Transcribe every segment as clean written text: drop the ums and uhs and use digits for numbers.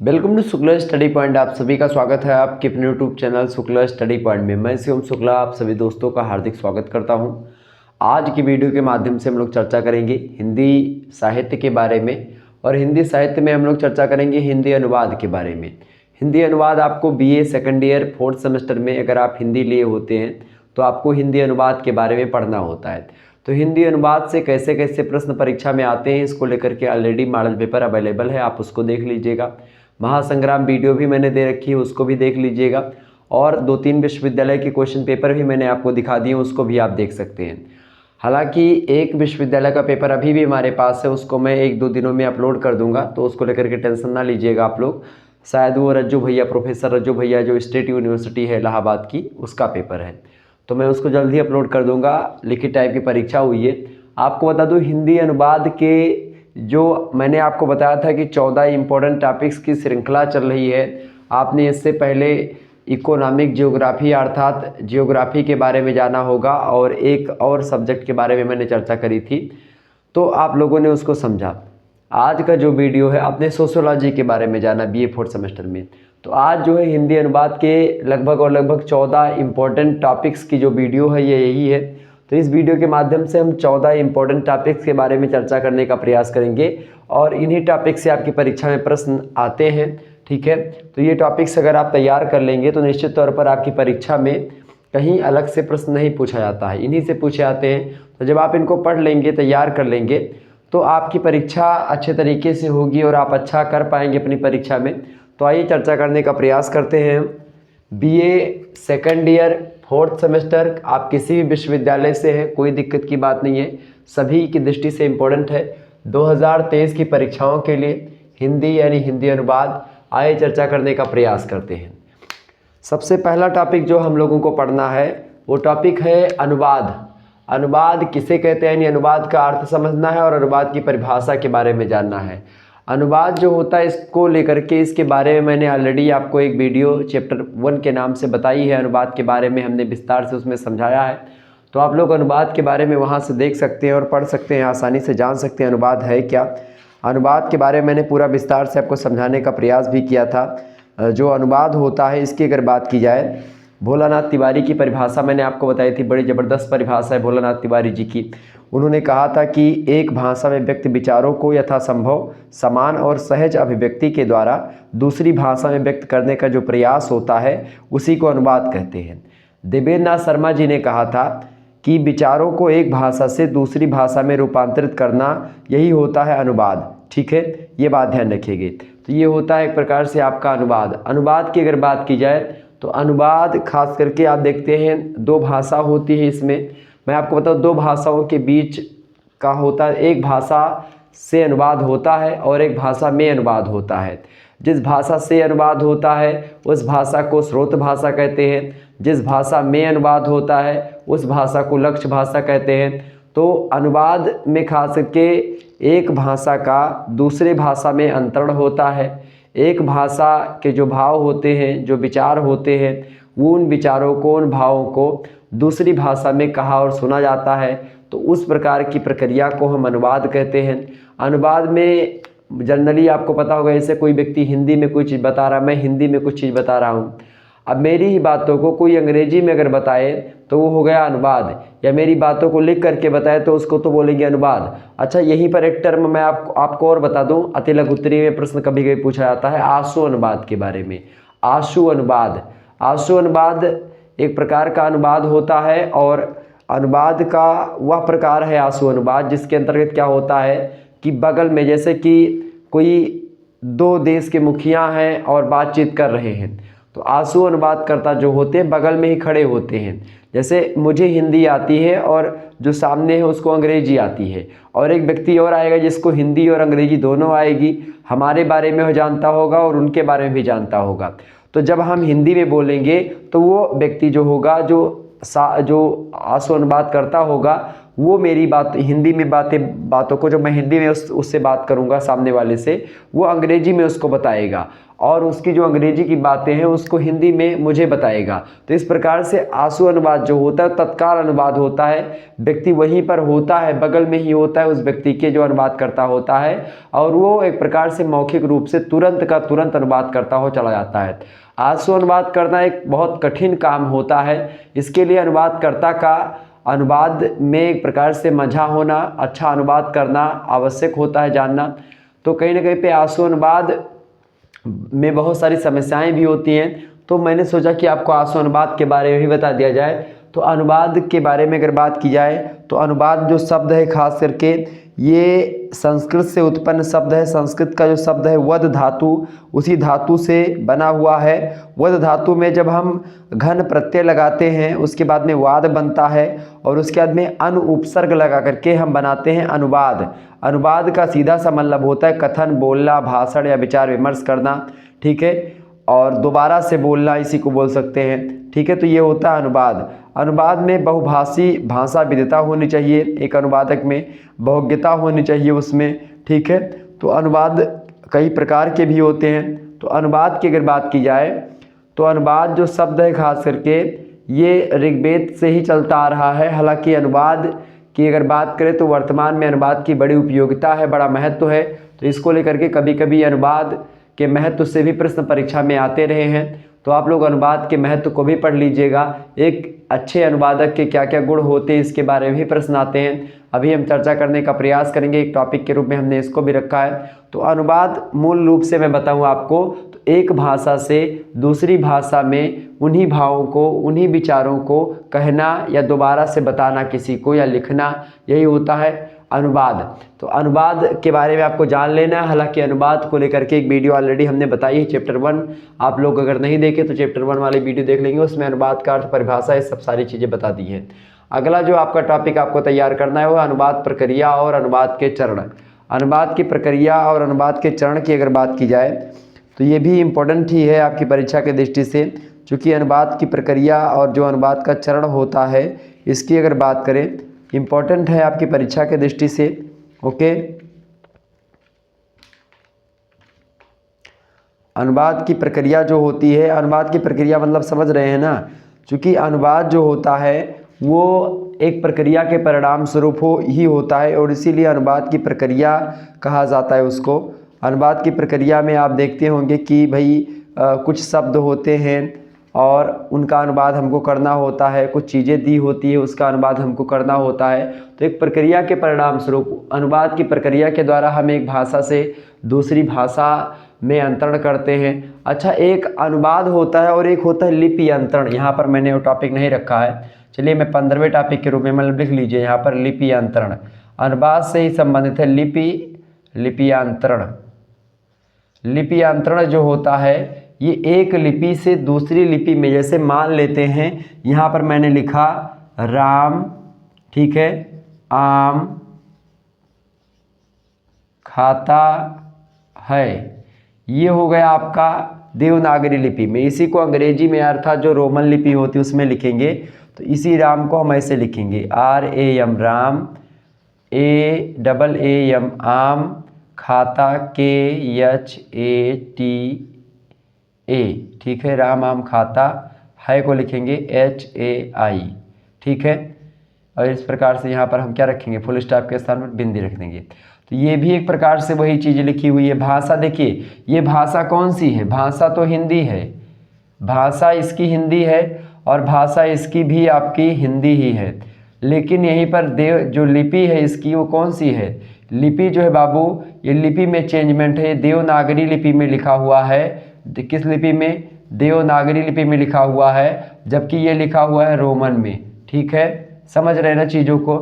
Welcome to Shukla study point. आप सभी का स्वागत है आपके अपने YouTube channel Shukla study point में। मैं शिवम शुक्ला आप सभी दोस्तों का हार्दिक स्वागत करता हूं। आज की वीडियो के माध्यम से हम लोग चर्चा करेंगे हिंदी साहित्य के बारे में, और हिंदी साहित्य में हम लोग चर्चा करेंगे हिंदी अनुवाद के बारे में। हिंदी अनुवाद आपको BA second year 4th semester में अगर आप हिंदी लिए होते हैं तो आपको हिंदी अनुवाद के बारे में पढ़ना होता है। तो हिंदी अनुवाद से कैसे कैसे प्रश्न परीक्षा में आते हैं इसको लेकर के ऑलरेडी मॉडल पेपर अवेलेबल है, आप उसको देख लीजिएगा। महासंग्राम वीडियो भी मैंने दे रखी है, उसको भी देख लीजिएगा। और 2-3 विश्वविद्यालय के क्वेश्चन पेपर भी मैंने आपको दिखा दिए, उसको भी आप देख सकते हैं। हालांकि एक विश्वविद्यालय का पेपर अभी भी हमारे पास है, उसको मैं 1-2 दिनों में अपलोड कर दूंगा, तो उसको लेकर के टेंशन ना लीजिएगा आप लोग। शायद वो रज्जू भैया, प्रोफेसर रज्जू भैया जो स्टेट यूनिवर्सिटी है इलाहाबाद की, उसका पेपर है, तो मैं उसको जल्द ही अपलोड कर दूंगा। लिखित टाइप की परीक्षा हुई है। आपको बता दूं हिंदी अनुवाद के जो मैंने आपको बताया था कि 14 इम्पोर्टेंट टॉपिक्स की श्रृंखला चल रही है। आपने इससे पहले इकोनॉमिक जियोग्राफी अर्थात जियोग्राफी के बारे में जाना होगा, और एक और सब्जेक्ट के बारे में मैंने चर्चा करी थी, तो आप लोगों ने उसको समझा। आज का जो वीडियो है आपने सोशियोलॉजी के बारे में जाना बीए 4th सेमेस्टर में। तो आज जो है हिंदी अनुवाद के लगभग 14 इम्पोर्टेंट टॉपिक्स की जो वीडियो है ये यही है। तो इस वीडियो के माध्यम से हम 14 इम्पोर्टेंट टॉपिक्स के बारे में चर्चा करने का प्रयास करेंगे, और इन्हीं टॉपिक से आपकी परीक्षा में प्रश्न आते हैं। ठीक है, तो ये टॉपिक्स अगर आप तैयार कर लेंगे तो निश्चित तौर पर आपकी परीक्षा में कहीं अलग से प्रश्न नहीं पूछा जाता है, इन्हीं से पूछे जाते हैं। तो जब आप इनको पढ़ लेंगे, तैयार कर लेंगे, तो आपकी परीक्षा अच्छे तरीके से होगी और आप अच्छा कर पाएंगे अपनी परीक्षा में। तो आइए चर्चा करने का प्रयास करते हैं। BA second year 4th semester, आप किसी भी विश्वविद्यालय से हैं, कोई दिक्कत की बात नहीं है, सभी की दृष्टि से इम्पोर्टेंट है। 2023 की परीक्षाओं के लिए हिंदी यानी हिंदी अनुवाद, आइए चर्चा करने का प्रयास करते हैं। सबसे पहला टॉपिक जो हम लोगों को पढ़ना है वो टॉपिक है अनुवाद। अनुवाद किसे कहते हैं, यानी अनुवाद का अर्थ समझना है और अनुवाद की परिभाषा के बारे में जानना है। अनुवाद जो होता है इसको लेकर के, इसके बारे में मैंने ऑलरेडी आपको एक वीडियो चैप्टर 1 के नाम से बताई है। अनुवाद के बारे में हमने विस्तार से उसमें समझाया है, तो आप लोग अनुवाद के बारे में वहाँ से देख सकते हैं और पढ़ सकते हैं, आसानी से जान सकते हैं अनुवाद है क्या। अनुवाद के बारे में मैंने पूरा विस्तार से आपको समझाने का प्रयास भी किया था। जो अनुवाद होता है इसकी अगर बात की जाए, भोलानाथ तिवारी की परिभाषा मैंने आपको बताई थी, बड़ी ज़बरदस्त परिभाषा है भोलानाथ तिवारी जी की। उन्होंने कहा था कि एक भाषा में व्यक्त विचारों को यथासंभव समान और सहज अभिव्यक्ति के द्वारा दूसरी भाषा में व्यक्त करने का जो प्रयास होता है उसी को अनुवाद कहते हैं। देवेंद्र नाथ शर्मा जी ने कहा था कि विचारों को एक भाषा से दूसरी भाषा में रूपांतरित करना यही होता है अनुवाद। ठीक है, ये बात ध्यान रखिएगा। तो ये होता है एक प्रकार से आपका अनुवाद। अनुवाद की अगर बात की जाए तो अनुवाद खास करके आप देखते हैं 2 भाषा होती है इसमें। मैं आपको बताऊँ 2 भाषाओं के बीच का होता है, एक भाषा से अनुवाद होता है और एक भाषा में अनुवाद होता है। जिस भाषा से अनुवाद होता है उस भाषा को स्रोत भाषा कहते हैं, जिस भाषा में अनुवाद होता है उस भाषा को लक्ष्य भाषा कहते हैं। तो अनुवाद में खास करके एक भाषा का दूसरे भाषा में अंतरण होता है। एक भाषा के जो भाव होते हैं, जो विचार होते हैं, वो उन विचारों को, उन भावों को दूसरी भाषा में कहा और सुना जाता है। तो उस प्रकार की प्रक्रिया को हम अनुवाद कहते हैं। अनुवाद में जनरली आपको पता होगा, जैसे कोई व्यक्ति हिंदी में कोई चीज़ बता रहा है, मैं हिंदी में कुछ चीज़ बता रहा हूँ, अब मेरी ही बातों को कोई अंग्रेजी में अगर बताए तो वो हो गया अनुवाद, या मेरी बातों को लिख करके बताए तो उसको तो बोलेंगे अनुवाद। अच्छा, यहीं पर एक टर्म मैं आपको और बता दूं, अति लघु उत्तरीय में प्रश्न कभी कभी पूछा जाता है आशु अनुवाद के बारे में। आशु अनुवाद, आशु अनुवाद एक प्रकार का अनुवाद होता है, और अनुवाद का वह प्रकार है आशु अनुवाद जिसके अंतर्गत क्या होता है कि बगल में, जैसे कि कोई 2 देश के मुखिया हैं और बातचीत कर रहे हैं, तो आशु अनुवादकर्ता जो होते हैं बगल में ही खड़े होते हैं। जैसे मुझे हिंदी आती है और जो सामने है उसको अंग्रेजी आती है, और एक व्यक्ति और आएगा जिसको हिंदी और अंग्रेजी दोनों आएगी, हमारे बारे में वो जानता होगा और उनके बारे में भी जानता होगा। तो जब हम हिंदी में बोलेंगे तो वो व्यक्ति जो होगा, जो आशु अनुवाद करता होगा, वो मेरी बात हिंदी में बातों को जो मैं हिंदी में उससे बात करूँगा सामने वाले से, वो अंग्रेजी में उसको बताएगा और उसकी जो अंग्रेजी की बातें हैं उसको हिंदी में मुझे बताएगा। तो इस प्रकार से आंसू अनुवाद जो होता है तत्काल अनुवाद होता है, व्यक्ति वहीं पर होता है, बगल में ही होता है उस व्यक्ति के जो अनुवाद करता होता है, और वो एक प्रकार से मौखिक रूप से तुरंत का तुरंत अनुवाद करता हो चला जाता है। आंसू अनुवाद करना एक बहुत कठिन काम होता है। इसके लिए अनुवादकर्ता का अनुवाद में एक प्रकार से मजा होना, अच्छा अनुवाद करना आवश्यक होता है जानना। तो कहीं ना कहीं पे आंसू अनुवाद में बहुत सारी समस्याएं भी होती हैं, तो मैंने सोचा कि आपको आंसू अनुवाद के बारे में भी बता दिया जाए। तो अनुवाद के बारे में अगर बात की जाए तो अनुवाद जो शब्द है खास करके ये संस्कृत से उत्पन्न शब्द है। संस्कृत का जो शब्द है वद धातु, उसी धातु से बना हुआ है। वद धातु में जब हम घन प्रत्यय लगाते हैं उसके बाद में वाद बनता है और उसके बाद में अनु उपसर्ग लगा करके हम बनाते हैं अनुवाद। अनुवाद का सीधा सा मतलब होता है कथन, बोलना, भाषण या विचार विमर्श करना, ठीक है, और दोबारा से बोलना, इसी को बोल सकते हैं, ठीक है। तो ये होता है अनुवाद। अनुवाद में बहुभाषी भाषा विविधता होनी चाहिए, एक अनुवादक में बहुज्ञता होनी चाहिए उसमें, ठीक है। तो अनुवाद कई प्रकार के भी होते हैं। तो अनुवाद की अगर बात की जाए तो अनुवाद जो शब्द है खास करके ये ऋग्वेद से ही चलता आ रहा है। हालांकि अनुवाद की अगर बात करें तो वर्तमान में अनुवाद की बड़ी उपयोगिता है, बड़ा महत्व है। तो इसको लेकर के कभी कभी अनुवाद के महत्व से भी प्रश्न परीक्षा में आते रहे हैं। तो आप लोग अनुवाद के महत्व को भी पढ़ लीजिएगा। एक अच्छे अनुवादक के क्या क्या गुण होते हैं इसके बारे में भी प्रश्न आते हैं। अभी हम चर्चा करने का प्रयास करेंगे, एक टॉपिक के रूप में हमने इसको भी रखा है। तो अनुवाद मूल रूप से मैं बताऊं आपको तो एक भाषा से दूसरी भाषा में उन्हीं भावों को, उन्हीं विचारों को कहना या दोबारा से बताना किसी को या लिखना, यही होता है अनुवाद। तो अनुवाद के बारे में आपको जान लेना है। हालांकि अनुवाद को लेकर के एक वीडियो ऑलरेडी हमने बताई है, चैप्टर 1। आप लोग अगर नहीं देखे तो चैप्टर 1 वाली वीडियो देख लेंगे, उसमें अनुवाद का अर्थ, परिभाषा, ये सब सारी चीज़ें बता दी हैं। अगला जो आपका टॉपिक आपको तैयार करना है वो अनुवाद प्रक्रिया और अनुवाद के चरण। अनुवाद की प्रक्रिया और अनुवाद के चरण की अगर बात की जाए तो ये भी इम्पोर्टेंट ही है आपकी परीक्षा के दृष्टि से, चूँकि अनुवाद की प्रक्रिया और जो अनुवाद का चरण होता है इसकी अगर बात करें इम्पोर्टेंट है आपकी परीक्षा के दृष्टि से। ओके, अनुवाद की प्रक्रिया जो होती है, अनुवाद की प्रक्रिया मतलब समझ रहे हैं ना, क्योंकि अनुवाद जो होता है वो एक प्रक्रिया के परिणाम स्वरूप ही होता है और इसीलिए अनुवाद की प्रक्रिया कहा जाता है उसको। अनुवाद की प्रक्रिया में आप देखते होंगे कि भाई कुछ शब्द होते हैं और उनका अनुवाद हमको करना होता है, कुछ चीज़ें दी होती है उसका अनुवाद हमको करना होता है। तो एक प्रक्रिया के परिणाम स्वरूप अनुवाद की प्रक्रिया के द्वारा हम एक भाषा से दूसरी भाषा में अंतरण करते हैं। अच्छा, एक अनुवाद होता है और एक होता है लिपि अंतरण। यहाँ पर मैंने वो टॉपिक नहीं रखा है, चलिए मैं 15वें टॉपिक के रूप में मतलब लिख लीजिए यहाँ पर लिपि अंतरण। अनुवाद से ही संबंधित है लिपियांतरण। लिपियांतरण जो होता है ये एक लिपि से दूसरी लिपि में, जैसे मान लेते हैं यहाँ पर मैंने लिखा राम, ठीक है, आम खाता है, ये हो गया आपका देवनागरी लिपि में। इसी को अंग्रेजी में अर्थात जो रोमन लिपि होती है उसमें लिखेंगे। तो इसी राम को हम ऐसे लिखेंगे RAM राम, AAM आम, खाता KHATA, ठीक है, राम आम खाता, है को लिखेंगे HAI, ठीक है। और इस प्रकार से यहाँ पर हम क्या रखेंगे, फुल स्टॉप के स्थान पर बिंदी रख देंगे। तो ये भी एक प्रकार से वही चीज़ लिखी हुई है। भाषा देखिए, ये भाषा कौन सी है, भाषा तो हिंदी है, भाषा इसकी हिंदी है और भाषा इसकी भी आपकी हिंदी ही है। लेकिन यहीं पर देव जो लिपि है इसकी वो कौन सी है, लिपि जो है बाबू ये लिपि में चेंजमेंट है, देवनागरी लिपि में लिखा हुआ है। किस लिपि में, देवनागरी लिपि में लिखा हुआ है, जबकि ये लिखा हुआ है रोमन में, ठीक है, समझ रहे ना चीज़ों को।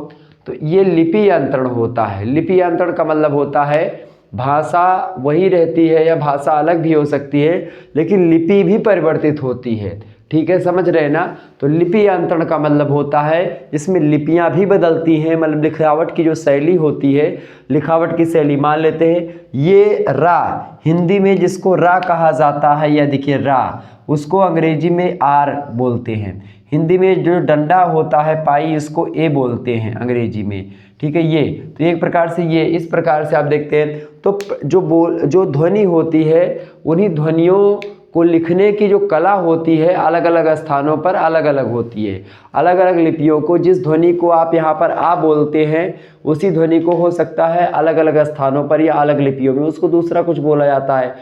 तो ये लिपियांतरण होता है। लिपियांतरण का मतलब होता है भाषा वही रहती है या भाषा अलग भी हो सकती है लेकिन लिपि भी परिवर्तित होती है, ठीक है, समझ रहे ना। तो लिपियांतरण का मतलब होता है इसमें लिपियां भी बदलती हैं, मतलब लिखावट की जो शैली होती है, लिखावट की शैली मान लेते हैं ये रा, हिंदी में जिसको रा कहा जाता है, या देखिए रा, उसको अंग्रेजी में आर बोलते हैं। हिंदी में जो डंडा होता है पाई, इसको ए बोलते हैं अंग्रेजी में, ठीक है। ये तो एक प्रकार से ये इस प्रकार से आप देखते हैं। तो जो ध्वनि होती है, उन्हीं ध्वनियों को लिखने की जो कला होती है अलग अलग स्थानों पर अलग अलग होती है। अलग अलग लिपियों को, जिस ध्वनि को आप यहाँ पर आ बोलते हैं, उसी ध्वनि को हो सकता है अलग अलग स्थानों पर या अलग लिपियों में उसको दूसरा कुछ बोला जाता है।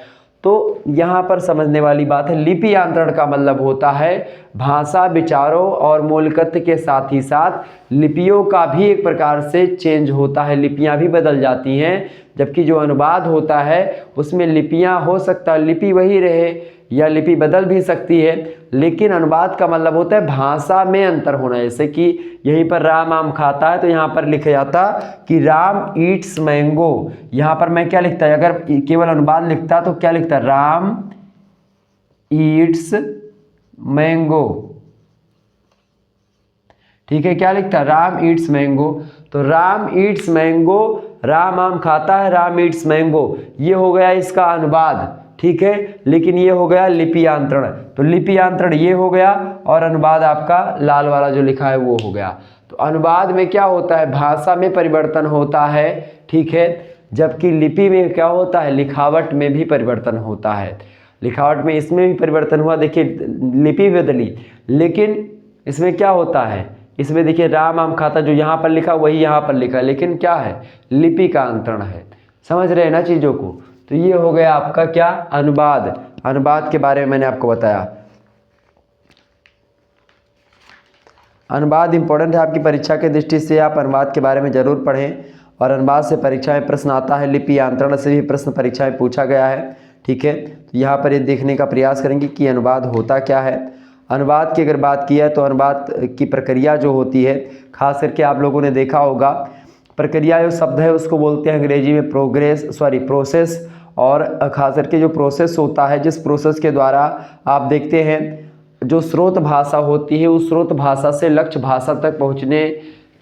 तो यहाँ पर समझने वाली बात है, लिपि यांत्रण का मतलब होता है भाषा, विचारों और मौलिकत्व के साथ ही साथ लिपियों का भी एक प्रकार से चेंज होता है, लिपियाँ भी बदल जाती हैं। जबकि जो अनुवाद होता है उसमें लिपियाँ हो सकता है लिपि वही रहे या लिपि बदल भी सकती है, लेकिन अनुवाद का मतलब होता है भाषा में अंतर होना। जैसे कि यहीं पर राम आम खाता है तो यहाँ पर लिखा जाता कि राम ईट्स मैंगो। यहाँ पर मैं क्या लिखता है, अगर केवल अनुवाद लिखता तो क्या लिखता, राम ईट्स मैंगो, ठीक है। क्या लिखता, राम ईट्स मैंगो। तो राम ईट्स मैंगो, राम आम खाता है, राम ईट्स मैंगो, ये हो गया इसका अनुवाद, ठीक है। लेकिन ये हो गया लिपि यांत्रण। तो लिपि यांत्रण ये हो गया और अनुवाद आपका लाल वाला जो लिखा है वो हो गया। तो अनुवाद में क्या होता है, भाषा में परिवर्तन होता है, ठीक है। जबकि लिपि में क्या होता है, लिखावट में भी परिवर्तन होता है। लिखावट में इसमें भी परिवर्तन हुआ, देखिए लिपि बदली, लेकिन इसमें क्या होता है, इसमें देखिए राम आम खाता, जो यहाँ पर लिखा वही यहाँ पर लिखा, लेकिन क्या है, लिपि का अंतरण है। समझ रहे हैं ना चीज़ों को। तो ये हो गया आपका क्या, अनुवाद। अनुवाद के बारे में मैंने आपको बताया। अनुवाद इंपॉर्टेंट है आपकी परीक्षा की दृष्टि से, आप अनुवाद के बारे में जरूर पढ़ें। और अनुवाद से परीक्षा में प्रश्न आता है, लिपि यांत्रण से भी प्रश्न परीक्षा में पूछा गया है, ठीक है। तो यहाँ पर ये देखने का प्रयास करेंगे कि अनुवाद होता क्या है। अनुवाद की अगर बात की है तो अनुवाद की प्रक्रिया जो होती है, खास करके आप लोगों ने देखा होगा, प्रक्रिया जो शब्द है उसको बोलते हैं अंग्रेजी में प्रोसेस। और खास करके जो प्रोसेस होता है, जिस प्रोसेस के द्वारा आप देखते हैं जो स्रोत भाषा होती है, उस स्रोत भाषा से लक्ष्य भाषा तक पहुंचने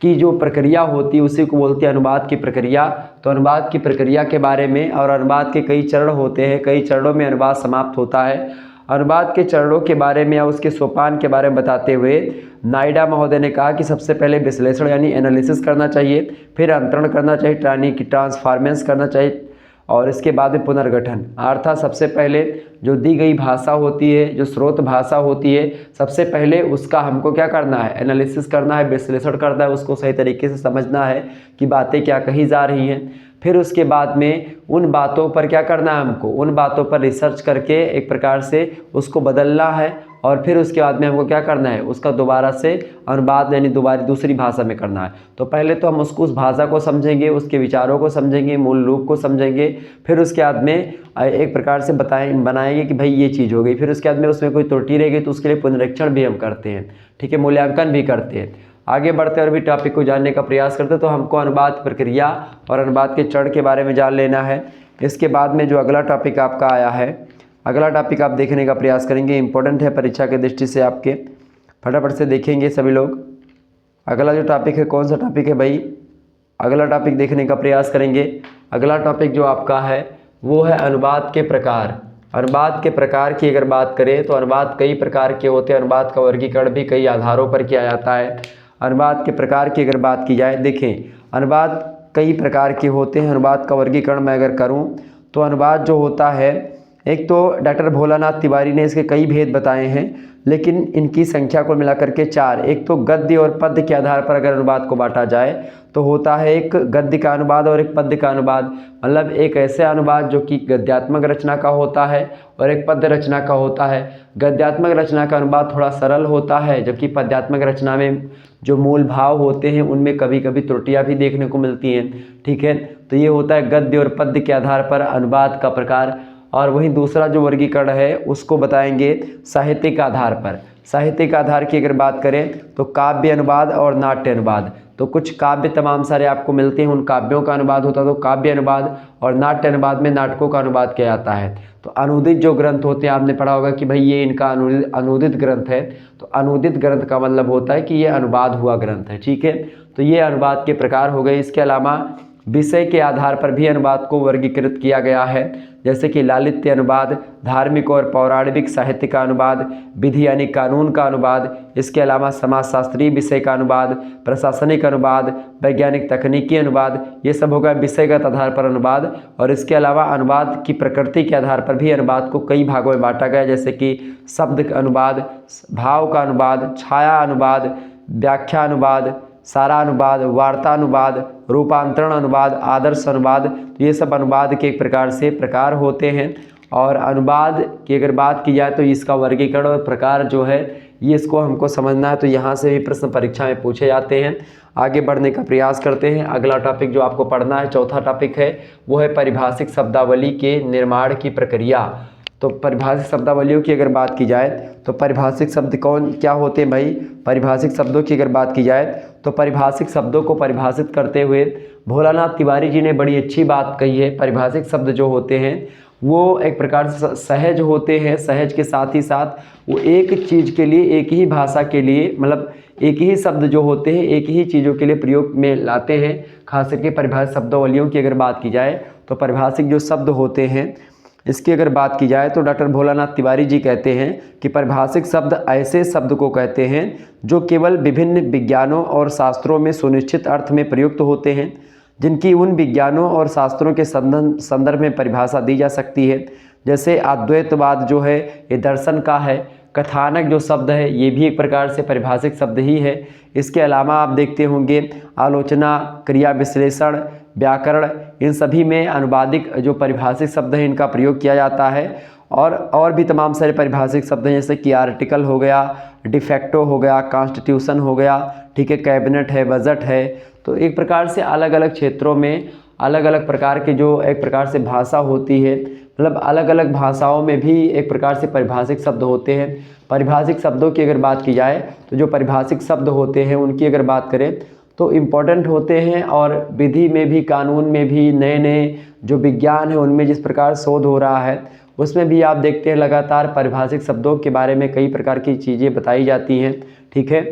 की जो प्रक्रिया होती है उसी को बोलते हैं अनुवाद की प्रक्रिया। तो अनुवाद की प्रक्रिया के बारे में, और अनुवाद के कई चरण होते हैं, कई चरणों में अनुवाद समाप्त होता है। अनुवाद के चरणों के बारे में या उसके सोपान के बारे में बताते हुए नायडा महोदय ने कहा कि सबसे पहले विश्लेषण यानी एनालिसिस करना चाहिए, फिर अंतरण करना चाहिए, ट्रांसफॉर्मेंस करना चाहिए, और इसके बाद में पुनर्गठन। अर्थात सबसे पहले जो दी गई भाषा होती है, जो स्रोत भाषा होती है, सबसे पहले उसका हमको क्या करना है, एनालिसिस करना है, विश्लेषण करना है, उसको सही तरीके से समझना है कि बातें क्या कही जा रही हैं। फिर उसके बाद में उन बातों पर क्या करना है, हमको उन बातों पर रिसर्च करके एक प्रकार से उसको बदलना है। और फिर उसके बाद में हमको क्या करना है, उसका दोबारा से अनुवाद यानी दूसरी भाषा में करना है। तो पहले तो हम उसको उस भाषा को समझेंगे, उसके विचारों को समझेंगे, मूल रूप को समझेंगे। फिर उसके बाद में एक प्रकार से बनाएंगे कि भाई ये चीज़ हो गई। फिर उसके बाद में उसमें कोई त्रुटि रहेगी तो उसके लिए पुनरीक्षण भी हम करते हैं, ठीक है, मूल्यांकन भी करते हैं। आगे बढ़ते और भी टॉपिक को जानने का प्रयास करते हैं। तो हमको अनुवाद प्रक्रिया और अनुवाद के चरण के बारे में जान लेना है। इसके बाद में जो अगला टॉपिक आपका आया है, अगला टॉपिक आप देखने का प्रयास करेंगे, इंपॉर्टेंट है परीक्षा की दृष्टि से आपके, फटाफट से देखेंगे सभी लोग। अगला जो टॉपिक है, कौन सा टॉपिक है भाई, अगला टॉपिक देखने का प्रयास करेंगे। अगला टॉपिक जो आपका है वो है अनुवाद के प्रकार। अनुवाद के प्रकार की अगर बात करें तो अनुवाद कई प्रकार के होते हैं। अनुवाद का वर्गीकरण भी कई आधारों पर किया जाता है। अनुवाद के प्रकार की अगर बात की जाए, देखें अनुवाद कई प्रकार के होते हैं। अनुवाद का वर्गीकरण मैं अगर करूं तो अनुवाद जो होता है, एक तो डॉक्टर भोलानाथ तिवारी ने इसके कई भेद बताए हैं, लेकिन इनकी संख्या को मिलाकर के 4। एक तो गद्य और पद्य के आधार पर अगर अनुवाद को बांटा जाए तो होता है एक गद्य का अनुवाद और एक पद्य का अनुवाद। मतलब एक ऐसे अनुवाद जो कि गद्यात्मक रचना का होता है और एक पद्य रचना का होता है। गद्यात्मक रचना का अनुवाद थोड़ा सरल होता है, जबकि पद्यात्मक रचना में जो मूल भाव होते हैं उनमें कभी कभी त्रुटियाँ भी देखने को मिलती हैं, ठीक है। तो ये होता है गद्य और पद्य के आधार पर अनुवाद का प्रकार। और वहीं दूसरा जो वर्गीकरण है उसको बताएंगे साहित्यिक आधार पर। साहित्यिक आधार की अगर बात करें तो काव्य अनुवाद और नाट्य अनुवाद। तो कुछ काव्य तमाम सारे आपको मिलते हैं, उन काव्यों का अनुवाद होता है तो काव्य अनुवाद, और नाट्य अनुवाद में नाटकों का अनुवाद किया जाता है। तो अनुदित जो ग्रंथ होते हैं, आपने पढ़ा होगा कि भाई ये इनका अनुदित ग्रंथ है। तो अनुदित ग्रंथ का मतलब होता है कि ये अनुवाद हुआ ग्रंथ है, ठीक है। तो ये अनुवाद के प्रकार हो गए। इसके अलावा विषय के आधार पर भी अनुवाद को वर्गीकृत किया गया है, जैसे कि लालित्य अनुवाद, धार्मिक और पौराणिक साहित्य का अनुवाद, विधि यानी कानून का अनुवाद, इसके अलावा समाजशास्त्रीय विषय का अनुवाद, प्रशासनिक अनुवाद, वैज्ञानिक तकनीकी अनुवाद, ये सब होगा विषयगत आधार पर अनुवाद। और इसके अलावा अनुवाद की प्रकृति के आधार पर भी अनुवाद को कई भागों में बांटा गया, जैसे कि शब्द अनुवाद, भाव का अनुवाद, छाया अनुवाद, व्याख्या अनुवाद, सारा अनुवाद, वार्ता अनुवाद, रूपांतरण अनुवाद, आदर्श अनुवाद। ये सब अनुवाद के एक प्रकार से प्रकार होते हैं। और अनुवाद की अगर बात की जाए तो इसका वर्गीकरण और प्रकार जो है ये इसको हमको समझना है, तो यहाँ से भी प्रश्न परीक्षा में पूछे जाते हैं। आगे बढ़ने का प्रयास करते हैं। अगला टॉपिक जो आपको पढ़ना है, चौथा टॉपिक है, वो है पारिभाषिक शब्दावली के निर्माण की प्रक्रिया। तो परिभाषिक शब्दावलियों की अगर बात की जाए तो परिभाषिक शब्द क्या होते हैं भाई? परिभाषिक शब्दों की अगर बात की जाए तो परिभाषिक शब्दों को परिभाषित करते हुए भोलानाथ तिवारी जी ने बड़ी अच्छी बात कही है। परिभाषिक शब्द जो होते हैं वो एक प्रकार से सहज होते हैं, सहज के साथ ही साथ वो एक चीज़ के लिए, एक ही भाषा के लिए, मतलब एक ही शब्द जो होते हैं एक ही चीज़ों के लिए प्रयोग में लाते हैं। खास करके परिभाषिक शब्दावलियों की अगर बात की जाए तो परिभाषिक जो शब्द होते हैं इसकी अगर बात की जाए तो डॉक्टर भोलानाथ तिवारी जी कहते हैं कि परिभाषिक शब्द ऐसे शब्द को कहते हैं जो केवल विभिन्न विज्ञानों और शास्त्रों में सुनिश्चित अर्थ में प्रयुक्त होते हैं, जिनकी उन विज्ञानों और शास्त्रों के संदर्भ में परिभाषा दी जा सकती है। जैसे अद्वैतवाद जो है ये दर्शन का है। कथानक जो शब्द है ये भी एक प्रकार से परिभाषिक शब्द ही है। इसके अलावा आप देखते होंगे आलोचना, क्रिया विश्लेषण, व्याकरण, इन सभी में अनुवादिक जो परिभाषिक शब्द हैं इनका प्रयोग किया जाता है। और भी तमाम सारे परिभाषिक शब्द हैं, जैसे कि आर्टिकल हो गया, डिफेक्टो हो गया, कॉन्स्टिट्यूशन हो गया, ठीक है, कैबिनेट है, बजट है। तो एक प्रकार से अलग अलग क्षेत्रों में अलग अलग प्रकार के जो एक प्रकार से भाषा होती है, मतलब अलग अलग भाषाओं में भी एक प्रकार से परिभाषिक शब्द होते हैं। परिभाषिक शब्दों की अगर बात की जाए तो जो परिभाषिक शब्द होते हैं उनकी अगर बात करें तो इम्पोर्टेंट होते हैं, और विधि में भी, कानून में भी, नए नए जो विज्ञान है उनमें जिस प्रकार शोध हो रहा है उसमें भी आप देखते हैं लगातार परिभाषिक शब्दों के बारे में कई प्रकार की चीज़ें बताई जाती हैं, ठीक है।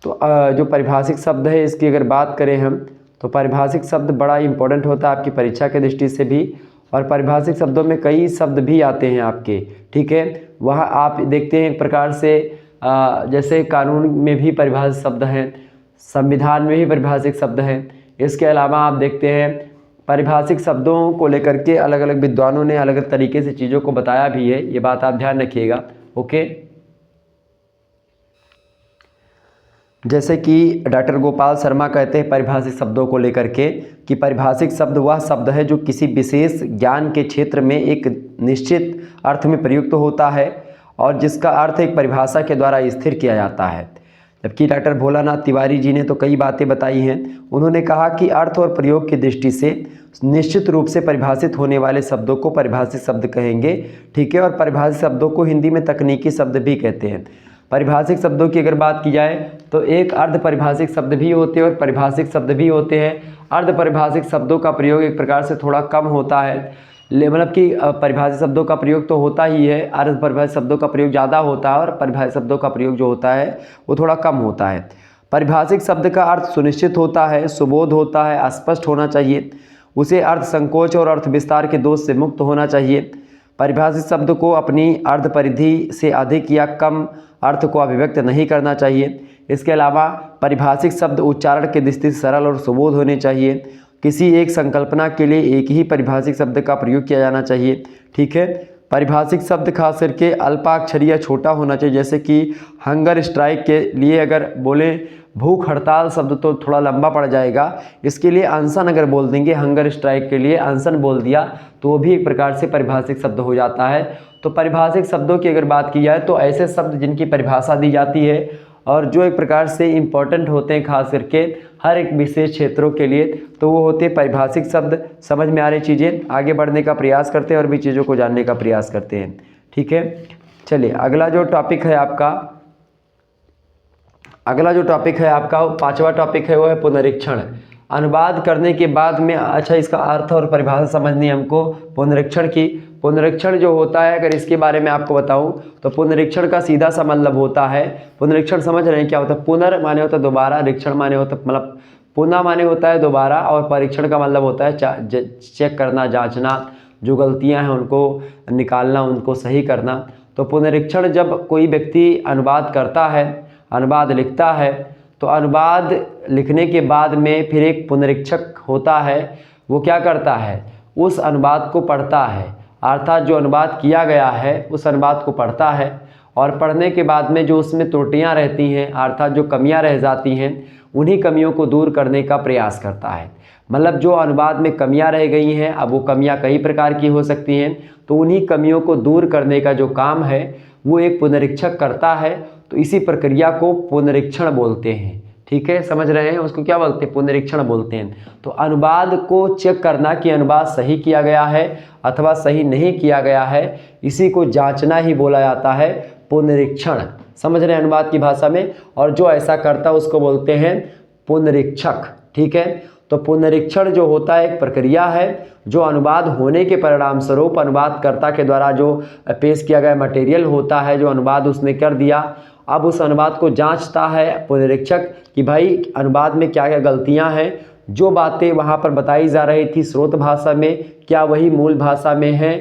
तो जो परिभाषिक शब्द है इसकी अगर बात करें हम तो परिभाषिक शब्द बड़ा इंपॉर्टेंट होता है आपकी परीक्षा के दृष्टि से भी। और परिभाषिक शब्दों में कई शब्द भी आते हैं आपके, ठीक है। वहाँ आप देखते हैं एक प्रकार से जैसे कानून में भी परिभाषित शब्द हैं, संविधान में भी परिभाषिक शब्द हैं। इसके अलावा आप देखते हैं परिभाषिक शब्दों को लेकर के अलग अलग विद्वानों ने अलग अलग तरीके से चीज़ों को बताया भी है, ये बात आप ध्यान रखिएगा, ओके। जैसे कि डॉक्टर गोपाल शर्मा कहते हैं परिभाषिक शब्दों को लेकर के कि परिभाषिक शब्द वह शब्द है जो किसी विशेष ज्ञान के क्षेत्र में एक निश्चित अर्थ में प्रयुक्त होता है और जिसका अर्थ एक परिभाषा के द्वारा स्थिर किया जाता है। जबकि डॉक्टर भोलानाथ तिवारी जी ने तो कई बातें बताई हैं। उन्होंने कहा कि अर्थ और प्रयोग की दृष्टि से निश्चित रूप से परिभाषित होने वाले शब्दों को परिभाषित शब्द कहेंगे, ठीक है। और परिभाषित शब्दों को हिंदी में तकनीकी शब्द भी कहते हैं। परिभाषिक शब्दों की अगर बात की जाए तो एक अर्ध परिभाषिक शब्द भी होते हैं और परिभाषिक शब्द भी होते हैं। अर्ध परिभाषिक शब्दों का प्रयोग एक प्रकार से थोड़ा कम होता है, मतलब कि परिभाषित शब्दों का प्रयोग तो होता ही है, अर्ध परिभाषित शब्दों का प्रयोग ज़्यादा होता है और परिभाषित शब्दों का प्रयोग जो होता है वो थोड़ा कम होता है। परिभाषिक शब्द का अर्थ सुनिश्चित होता है, सुबोध होता है, स्पष्ट होना चाहिए, उसे अर्थ संकोच और अर्थ विस्तार के दोष से मुक्त होना चाहिए। परिभाषित शब्द को अपनी अर्थ परिधि से अधिक या कम अर्थ को अभिव्यक्त नहीं करना चाहिए। इसके अलावा परिभाषिक शब्द उच्चारण की दृष्टि से सरल और सुबोध होने चाहिए। किसी एक संकल्पना के लिए एक ही परिभाषिक शब्द का प्रयोग किया जाना चाहिए, ठीक है। परिभाषिक शब्द खास करके अल्पाक्षरी या छोटा होना चाहिए। जैसे कि हंगर स्ट्राइक के लिए अगर बोले भूख हड़ताल शब्द तो थोड़ा लंबा पड़ जाएगा, इसके लिए अनशन अगर बोल देंगे, हंगर स्ट्राइक के लिए अनशन बोल दिया तो वो भी एक प्रकार से परिभाषिक शब्द हो जाता है। तो परिभाषिक शब्दों की अगर बात की जाए तो ऐसे शब्द जिनकी परिभाषा दी जाती है और जो एक प्रकार से इम्पोर्टेंट होते हैं खास करके हर एक विशेष क्षेत्रों के लिए, तो वो होते हैं परिभाषिक शब्द। समझ में आ रही चीज़ें, आगे बढ़ने का प्रयास करते हैं और भी चीज़ों को जानने का प्रयास करते हैं, ठीक है। चलिए अगला जो टॉपिक है आपका पांचवा टॉपिक है वो है पुनरीक्षण। अनुवाद करने के बाद में अच्छा इसका अर्थ और परिभाषा समझनी है हमको पुनरीक्षण की। पुनरीक्षण जो होता है अगर इसके बारे में आपको बताऊं तो पुनरीक्षण का सीधा सा मतलब होता है, पुनरीक्षण समझ रहे हैं क्या होता है? पुनर माने होता है दोबारा, रीक्षण माने होता है मतलब पुनः माने होता है दोबारा, और परीक्षण का मतलब होता है चेक करना, जांचना, जो गलतियां हैं उनको निकालना, उनको सही करना। तो पुनरीक्षण जब कोई व्यक्ति अनुवाद करता है, अनुवाद लिखता है, तो अनुवाद लिखने के बाद में फिर एक पुनरीक्षक होता है, वो क्या करता है, उस अनुवाद को पढ़ता है, अर्थात जो अनुवाद किया गया है उस अनुवाद को पढ़ता है, और पढ़ने के बाद में जो उसमें त्रुटियां रहती हैं, अर्थात जो कमियां रह जाती हैं, उन्हीं कमियों को दूर करने का प्रयास करता है। मतलब जो अनुवाद में कमियां रह गई हैं, अब वो कमियां कई प्रकार की हो सकती हैं, तो उन्हीं कमियों को दूर करने का जो काम है वो एक पुनरीक्षक करता है। तो इसी प्रक्रिया को पुनरीक्षण बोलते हैं। ठीक है, समझ रहे हैं, उसको क्या बोलते हैं, पुनरीक्षण बोलते हैं। तो अनुवाद को चेक करना कि अनुवाद सही किया गया है अथवा सही नहीं किया गया है, इसी को जांचना ही बोला जाता है पुनरीक्षण। समझ रहे हैं अनुवाद की भाषा में, और जो ऐसा करता है उसको बोलते हैं पुनरीक्षक। ठीक है, तो पुनरीक्षण जो होता है एक प्रक्रिया है जो अनुवाद होने के परिणाम स्वरूप अनुवादकर्ता के द्वारा जो पेश किया गया मटेरियल होता है, जो अनुवाद उसने कर दिया, अब उस अनुवाद को जांचता है पुनरीक्षक कि भाई अनुवाद में क्या क्या गलतियां हैं, जो बातें वहां पर बताई जा रही थी स्रोत भाषा में, क्या वही मूल भाषा में है,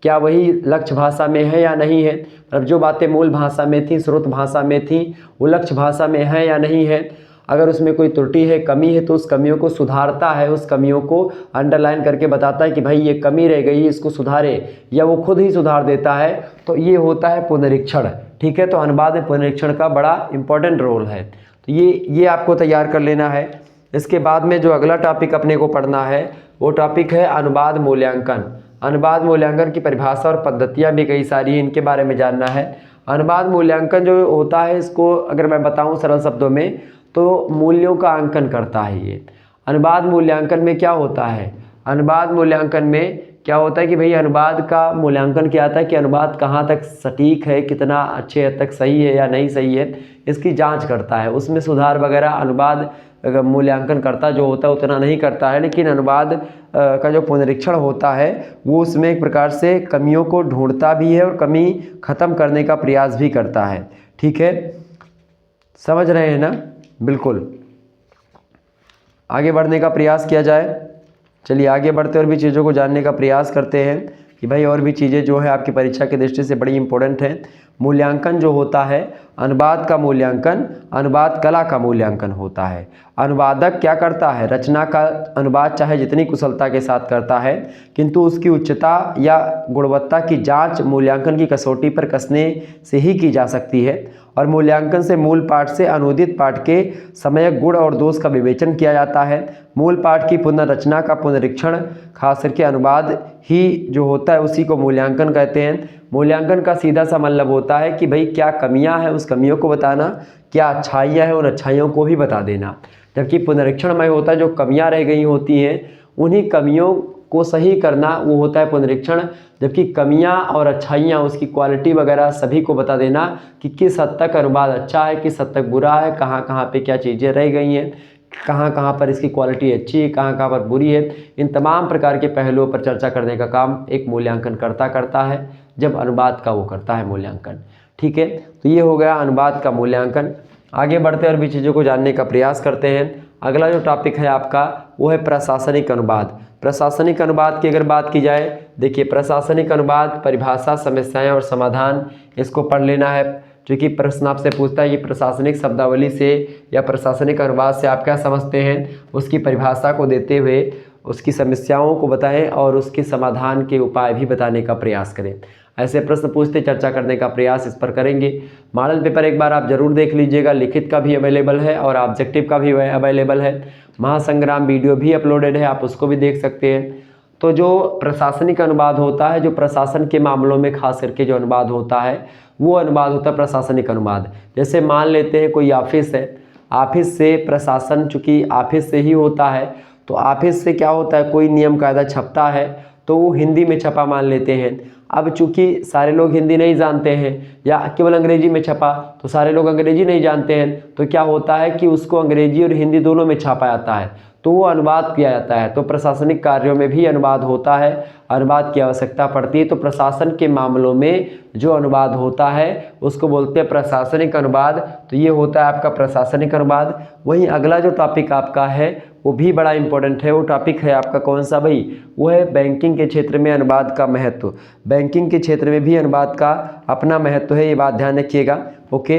क्या वही लक्ष्य भाषा में है या नहीं है। मतलब जो बातें मूल भाषा में थी, स्रोत भाषा में थी, वो लक्ष्य भाषा में है या नहीं है। अगर उसमें कोई त्रुटि है, कमी है, तो उस कमियों को सुधारता है, उस कमियों को अंडरलाइन करके बताता है कि भाई ये कमी रह गई, इसको सुधारे, या वो खुद ही सुधार देता है। तो ये होता है पुनरीक्षण। ठीक है, तो अनुवाद में पुनरीक्षण का बड़ा इंपॉर्टेंट रोल है। तो ये आपको तैयार कर लेना है। इसके बाद में जो अगला टॉपिक अपने को पढ़ना है वो टॉपिक है अनुवाद मूल्यांकन। अनुवाद मूल्यांकन की परिभाषा और पद्धतियाँ भी कई सारी हैं, इनके बारे में जानना है। अनुवाद मूल्यांकन जो होता है, इसको अगर मैं बताऊं सरल शब्दों में, तो मूल्यों का अंकन करता है ये। अनुवाद मूल्यांकन में क्या होता है, अनुवाद मूल्यांकन में क्या होता है कि भाई अनुवाद का मूल्यांकन क्या आता है कि अनुवाद कहाँ तक सटीक है, कितना अच्छे हद तक सही है या नहीं सही है, इसकी जांच करता है। उसमें सुधार वगैरह अनुवाद मूल्यांकन करता जो होता है उतना नहीं करता है, लेकिन अनुवाद का जो पुनरीक्षण होता है वो उसमें एक प्रकार से कमियों को ढूंढता भी है और कमी ख़त्म करने का प्रयास भी करता है। ठीक है, समझ रहे हैं ना, बिल्कुल। आगे बढ़ने का प्रयास किया जाए। चलिए आगे बढ़ते और भी चीज़ों को जानने का प्रयास करते हैं कि भाई और भी चीज़ें जो है आपकी परीक्षा की दृष्टि से बड़ी इंपॉर्टेंट हैं। मूल्यांकन जो होता है, अनुवाद का मूल्यांकन अनुवाद कला का मूल्यांकन होता है। अनुवादक क्या करता है, रचना का अनुवाद चाहे जितनी कुशलता के साथ करता है, किंतु उसकी उच्चता या गुणवत्ता की जांच मूल्यांकन की कसौटी पर कसने से ही की जा सकती है। और मूल्यांकन से मूल पाठ से अनुदित पाठ के समयक गुण और दोष का विवेचन किया जाता है। मूल पाठ की पुनर्रचना का पुनरीक्षण खास करके अनुवाद ही जो होता है उसी को मूल्यांकन कहते हैं। मूल्यांकन का सीधा सा मतलब होता है कि भाई क्या कमियां हैं उस कमियों को बताना, क्या अच्छाइयां हैं उन अच्छाइयों को भी बता देना। जबकि पुनरीक्षण में होता है जो कमियां रह गई होती हैं उन्हीं कमियों को सही करना, वो होता है पुनरीक्षण। जबकि कमियां और अच्छाइयां, उसकी क्वालिटी वगैरह सभी को बता देना कि किस हद तक अनुवाद अच्छा है, किस हद तक बुरा है, कहाँ कहाँ पे क्या चीज़ें रह गई हैं, कहाँ कहाँ पर इसकी क्वालिटी अच्छी है, कहाँ कहाँ पर बुरी है। इन तमाम प्रकार के पहलुओं पर चर्चा करने का काम एक मूल्यांकन करता है, जब अनुवाद का वो करता है मूल्यांकन। ठीक है, तो ये हो गया अनुवाद का मूल्यांकन। आगे बढ़ते और भी चीज़ों को जानने का प्रयास करते हैं। अगला जो टॉपिक है आपका वो है प्रशासनिक अनुवाद। प्रशासनिक अनुवाद की अगर बात की जाए, देखिए प्रशासनिक अनुवाद परिभाषा, समस्याएं और समाधान, इसको पढ़ लेना है। क्योंकि प्रश्न आपसे पूछता है कि प्रशासनिक शब्दावली से या प्रशासनिक अनुवाद से आप क्या समझते हैं, उसकी परिभाषा को देते हुए उसकी समस्याओं को बताएं और उसके समाधान के उपाय भी बताने का प्रयास करें। ऐसे प्रश्न पूछते चर्चा करने का प्रयास इस पर करेंगे। मॉडल पेपर एक बार आप जरूर देख लीजिएगा, लिखित का भी अवेलेबल है और ऑब्जेक्टिव का भी अवेलेबल है। महासंग्राम वीडियो भी अपलोडेड है, आप उसको भी देख सकते हैं। तो जो प्रशासनिक अनुवाद होता है, जो प्रशासन के मामलों में खास करके जो अनुवाद होता है वो अनुवाद होता है प्रशासनिक अनुवाद। जैसे मान लेते हैं कोई ऑफिस है, ऑफिस से प्रशासन, चूँकि ऑफिस से ही होता है तो ऑफिस से क्या होता है, कोई नियम कायदा छपता है तो वो हिंदी में छपा मान लेते हैं। अब चूंकि सारे लोग हिंदी नहीं जानते हैं या केवल अंग्रेजी में छपा तो सारे लोग अंग्रेजी नहीं जानते हैं, तो क्या होता है कि उसको अंग्रेजी और हिंदी दोनों में छापा जाता है। तो वो अनुवाद किया जाता है। तो प्रशासनिक कार्यों में भी अनुवाद होता है, अनुवाद की आवश्यकता पड़ती है। तो प्रशासन के मामलों में जो अनुवाद होता है उसको बोलते हैं प्रशासनिक अनुवाद। तो ये होता है आपका प्रशासनिक अनुवाद। वहीं अगला जो टॉपिक आपका है वो भी बड़ा इंपॉर्टेंट है। वो टॉपिक है आपका कौन सा भाई? वो है बैंकिंग के क्षेत्र में अनुवाद का महत्व। बैंकिंग के क्षेत्र में भी अनुवाद का अपना महत्व है, ये बात ध्यान रखिएगा। ओके,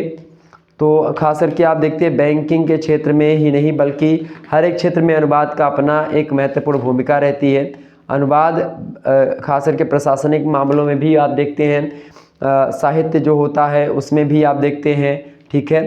तो खास करके आप देखते हैं बैंकिंग के क्षेत्र में ही नहीं बल्कि हर एक क्षेत्र में अनुवाद का अपना एक महत्वपूर्ण भूमिका रहती है। अनुवाद खास करके प्रशासनिक मामलों में भी आप देखते हैं, साहित्य जो होता है उसमें भी आप देखते हैं, ठीक है।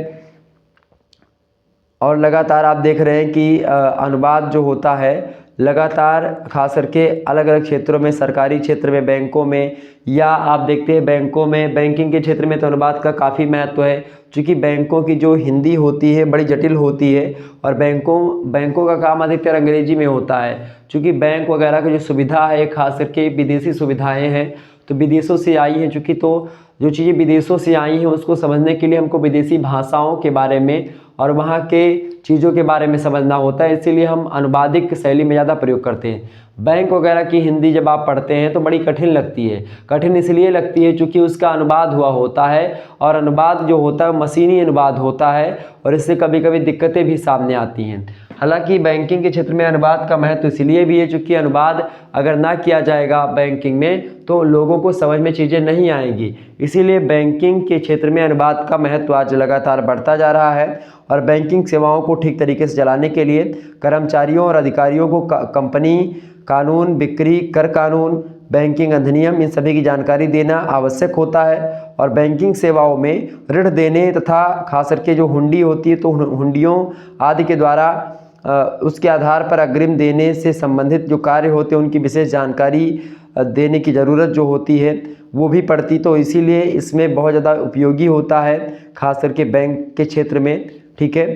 और लगातार आप देख रहे हैं कि अनुवाद जो होता है लगातार खास करके अलग अलग क्षेत्रों में, सरकारी क्षेत्र में, बैंकों में, या आप देखते हैं बैंकों में, बैंकिंग के क्षेत्र में तो अनुवाद का काफ़ी महत्व है, क्योंकि बैंकों की जो हिंदी होती है बड़ी जटिल होती है और बैंकों का काम अधिकतर अंग्रेजी में होता है। क्योंकि बैंक वगैरह की जो सुविधा है खास करके विदेशी सुविधाएँ हैं, तो विदेशों से आई हैं चूँकि, तो जो चीज़ें विदेशों से आई हैं उसको समझने के लिए हमको विदेशी भाषाओं के बारे में और वहाँ के चीज़ों के बारे में समझना होता है, इसीलिए हम अनुवादिक शैली में ज़्यादा प्रयोग करते हैं। बैंक वगैरह की हिंदी जब आप पढ़ते हैं तो बड़ी कठिन लगती है। कठिन इसलिए लगती है क्योंकि उसका अनुवाद हुआ होता है और अनुवाद जो होता है मशीनी अनुवाद होता है और इससे कभी कभी दिक्कतें भी सामने आती हैं। हालांकि बैंकिंग के क्षेत्र में अनुवाद का महत्व इसलिए भी है क्योंकि अनुवाद अगर ना किया जाएगा बैंकिंग में तो लोगों को समझ में चीज़ें नहीं आएंगी। इसीलिए बैंकिंग के क्षेत्र में अनुवाद का महत्व आज लगातार बढ़ता जा रहा है और बैंकिंग सेवाओं को ठीक तरीके से चलाने के लिए कर्मचारियों और अधिकारियों को कंपनी कानून, बिक्री, कर कानून, बैंकिंग अधिनियम, इन सभी की जानकारी देना आवश्यक होता है। और बैंकिंग सेवाओं में ऋण देने तथा खास करके जो हुंडी होती है तो हुंडियों आदि के द्वारा उसके आधार पर अग्रिम देने से संबंधित जो कार्य होते हैं उनकी विशेष जानकारी देने की ज़रूरत जो होती है वो भी पड़ती, तो इसीलिए इसमें बहुत ज़्यादा उपयोगी होता है खास करके बैंक के क्षेत्र में, ठीक है।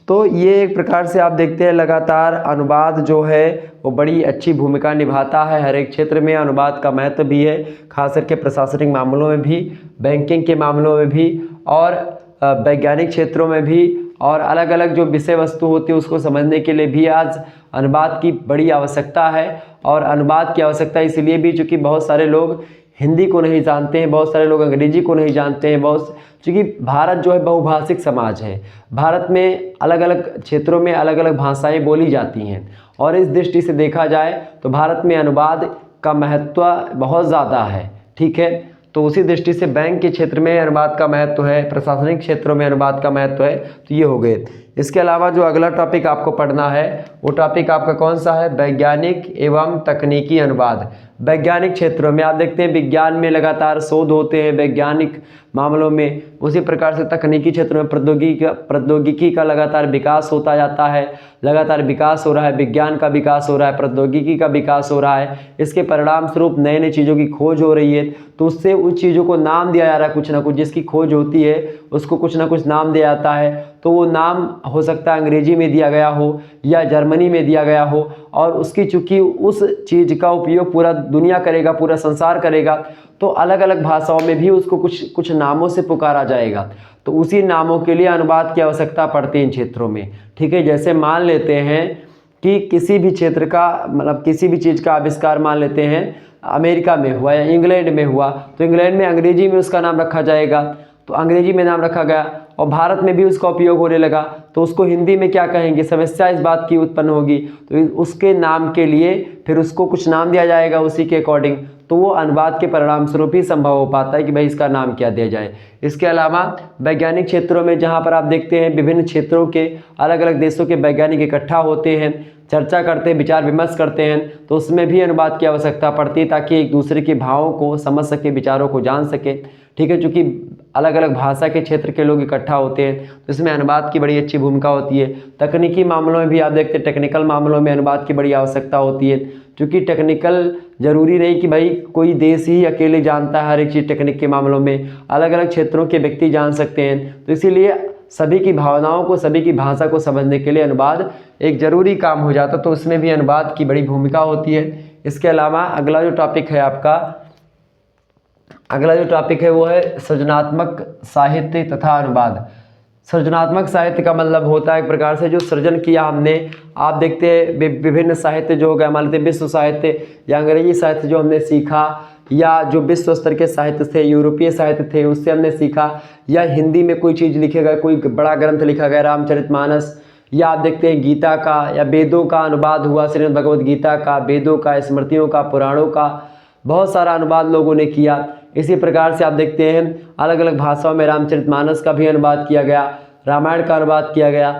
तो ये एक प्रकार से आप देखते हैं लगातार अनुवाद जो है वो बड़ी अच्छी भूमिका निभाता है हर एक क्षेत्र में। अनुवाद का महत्व भी है खास करके प्रशासनिक मामलों में भी, बैंकिंग के मामलों में भी और वैज्ञानिक क्षेत्रों में भी, और अलग अलग जो विषय वस्तु होती है उसको समझने के लिए भी आज अनुवाद की बड़ी आवश्यकता है। और अनुवाद की आवश्यकता इसलिए भी क्योंकि बहुत सारे लोग हिंदी को नहीं जानते हैं, बहुत सारे लोग अंग्रेजी को नहीं जानते हैं, क्योंकि भारत जो है बहुभाषिक समाज है। भारत में अलग अलग क्षेत्रों में अलग अलग भाषाएं बोली जाती हैं और इस दृष्टि से देखा जाए तो भारत में अनुवाद का महत्व बहुत ज़्यादा है, ठीक है। तो उसी दृष्टि से बैंक के क्षेत्र में अनुवाद का महत्व है, प्रशासनिक क्षेत्रों में अनुवाद का महत्व है, तो ये हो गए। इसके अलावा जो अगला टॉपिक आपको पढ़ना है वो टॉपिक आपका कौन सा है? वैज्ञानिक एवं तकनीकी अनुवाद। वैज्ञानिक क्षेत्रों में आप देखते हैं विज्ञान में लगातार शोध होते हैं वैज्ञानिक मामलों में, उसी प्रकार से तकनीकी क्षेत्र में प्रौद्योगिकी का लगातार विकास होता जाता है, लगातार विकास हो रहा है, विज्ञान का विकास हो रहा है, प्रौद्योगिकी का विकास हो रहा है। इसके परिणाम स्वरूप नए नए चीज़ों की खोज हो रही है, तो उससे उस चीज़ों को नाम दिया जा रहा है, कुछ ना कुछ जिसकी खोज होती है उसको कुछ ना कुछ नाम दिया जाता है। तो वो नाम हो सकता है अंग्रेजी में दिया गया हो या जर्मनी में दिया गया हो, और उसकी चूँकि उस चीज़ का उपयोग पूरा दुनिया करेगा, पूरा संसार करेगा, तो अलग अलग भाषाओं में भी उसको कुछ नामों से पुकारा जाएगा। तो उसी नामों के लिए अनुवाद की आवश्यकता पड़ती है इन क्षेत्रों में, ठीक है। जैसे मान लेते हैं कि किसी भी क्षेत्र का मतलब किसी भी चीज़ का आविष्कार मान लेते हैं अमेरिका में हुआ या इंग्लैंड में हुआ, तो इंग्लैंड में अंग्रेजी में उसका नाम रखा जाएगा, तो अंग्रेजी में नाम रखा गया, और भारत में भी उसका उपयोग होने लगा, तो उसको हिंदी में क्या कहेंगे, समस्या इस बात की उत्पन्न होगी। तो उसके नाम के लिए फिर उसको कुछ नाम दिया जाएगा उसी के अकॉर्डिंग, तो वो अनुवाद के परिणाम स्वरूप ही संभव हो पाता है कि भाई इसका नाम क्या दिया जाए। इसके अलावा वैज्ञानिक क्षेत्रों में जहाँ पर आप देखते हैं विभिन्न क्षेत्रों के अलग अलग देशों के वैज्ञानिक इकट्ठा होते हैं, चर्चा करते हैं, विचार विमर्श करते हैं, तो उसमें भी अनुवाद की आवश्यकता पड़ती है ताकि एक दूसरे के भावों को समझ सके, विचारों को जान सके, ठीक है। चूँकि अलग अलग भाषा के क्षेत्र के लोग इकट्ठा होते हैं तो इसमें अनुवाद की बड़ी अच्छी भूमिका होती है। तकनीकी मामलों में भी आप देखते हैं टेक्निकल मामलों में अनुवाद की बड़ी आवश्यकता होती है, क्योंकि टेक्निकल जरूरी नहीं कि भाई कोई देश ही अकेले जानता है हर एक चीज़, टेक्निक के मामलों में अलग अलग क्षेत्रों के व्यक्ति जान सकते हैं। तो इसीलिए सभी की भावनाओं को, सभी की भाषा को समझने के लिए अनुवाद एक ज़रूरी काम हो जाता है, तो उसमें भी अनुवाद की बड़ी भूमिका होती है। इसके अलावा अगला जो टॉपिक है वो है सृजनात्मक साहित्य तथा अनुवाद। सृजनात्मक साहित्य का मतलब होता है एक प्रकार से जो सृजन किया हमने। आप देखते हैं विभिन्न साहित्य जो हो गया, मान लेते विश्व साहित्य या अंग्रेजी साहित्य जो हमने सीखा, या जो विश्व स्तर के साहित्य थे, यूरोपीय साहित्य थे, उससे हमने सीखा, या हिंदी में कोई चीज़ लिखे गए, कोई बड़ा ग्रंथ लिखा गया, रामचरितमानस, या आप देखते हैं गीता का या वेदों का अनुवाद हुआ, श्रीमद् भगवद गीता का, वेदों का, स्मृतियों का, पुराणों का, बहुत सारा अनुवाद लोगों ने किया। इसी प्रकार से आप देखते हैं अलग अलग भाषाओं में रामचरितमानस का भी अनुवाद किया गया, रामायण का अनुवाद किया गया।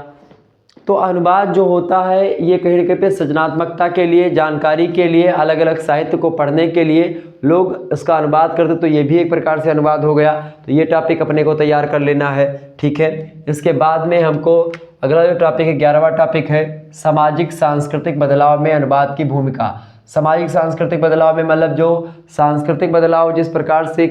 तो अनुवाद जो होता है ये कहीं न कहीं पे सृजनात्मकता के लिए, जानकारी के लिए, अलग अलग साहित्य को पढ़ने के लिए लोग इसका अनुवाद करते, तो ये भी एक प्रकार से अनुवाद हो गया। तो ये टॉपिक अपने को तैयार कर लेना है, ठीक है। इसके बाद में हमको अगला जो टॉपिक है 11वां टॉपिक है सामाजिक सांस्कृतिक बदलाव में अनुवाद की भूमिका। सामाजिक सांस्कृतिक बदलाव में मतलब जो सांस्कृतिक बदलाव, जिस प्रकार से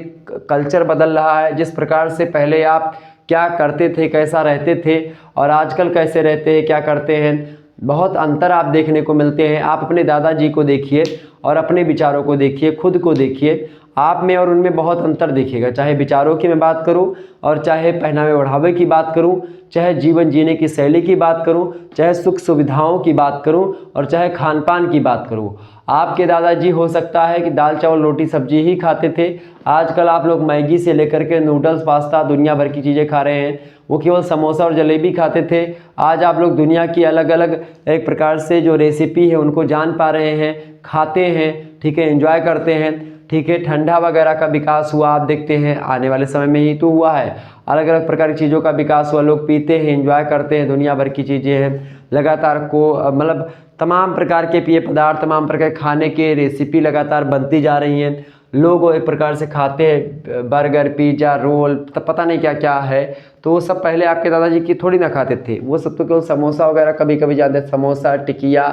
कल्चर बदल रहा है, जिस प्रकार से पहले आप क्या करते थे, कैसा रहते थे और आजकल कैसे रहते हैं, क्या करते हैं, बहुत अंतर आप देखने को मिलते हैं। आप अपने दादाजी को देखिए और अपने विचारों को देखिए, खुद को देखिए, आप में और उनमें बहुत अंतर दिखेगा। चाहे विचारों की मैं बात करूं और चाहे पहनावे ओढ़ावे की बात करूं, चाहे जीवन जीने की शैली की बात करूं, चाहे सुख सुविधाओं की बात करूं और चाहे खान पान की बात करूं। आपके दादाजी हो सकता है कि दाल चावल रोटी सब्जी ही खाते थे, आजकल आप लोग मैगी से लेकर के नूडल्स पास्ता दुनिया भर की चीज़ें खा रहे हैं। वो केवल समोसा और जलेबी खाते थे, आज आप लोग दुनिया की अलग अलग एक प्रकार से जो रेसिपी है उनको जान पा रहे हैं, खाते हैं, ठीक है, एंजॉय करते हैं, ठीक है। ठंडा वगैरह का विकास हुआ, आप देखते हैं आने वाले समय में ही तो हुआ है, अलग अलग प्रकार की चीज़ों का विकास हुआ, लोग पीते हैं, एंजॉय करते हैं, दुनिया भर की चीज़ें हैं लगातार को मतलब तमाम प्रकार के पेय पदार्थ, तमाम प्रकार के खाने के रेसिपी लगातार बनती जा रही हैं। लोग एक प्रकार से खाते हैं बर्गर, पिज़्ज़ा, रोल, तब पता नहीं क्या क्या है। तो वो सब पहले आपके दादाजी की थोड़ी ना खाते थे, वो सब तो केवल समोसा वगैरह कभी कभी जानते, समोसा, टिकिया,